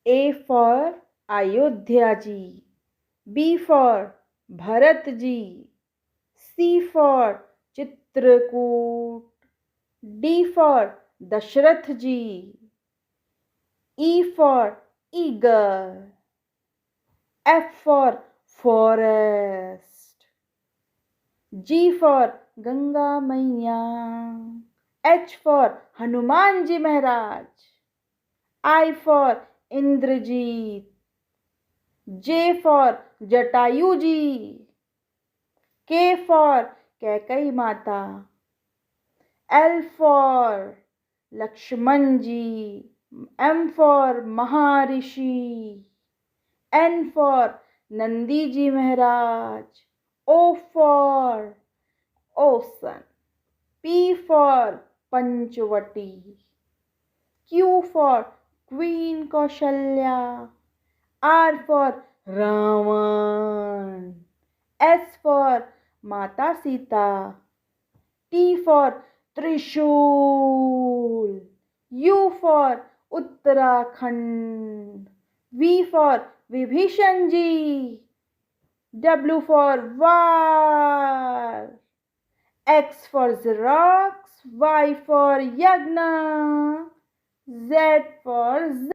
A for Ayodhya ji. B for Bharat ji. C for Chitrakoot. D for Dashrath ji. E for eagle. F for forest. G for Ganga Maiya. H for Hanuman ji Maharaj. I for Indrajit. J for Jatayu ji. K for Kaikai Mata. L for Lakshman ji. M for Maharishi. N for Nandi ji Maharaj. O for Ocean. P for Panchavati. Q for Queen Kaushalya. R for Raman. S for Mata Sita. T for Trishul. U for Uttarakhand. V for Vibhishanji. W for Var. X for Xerox. Y for Yagna. Z for Z.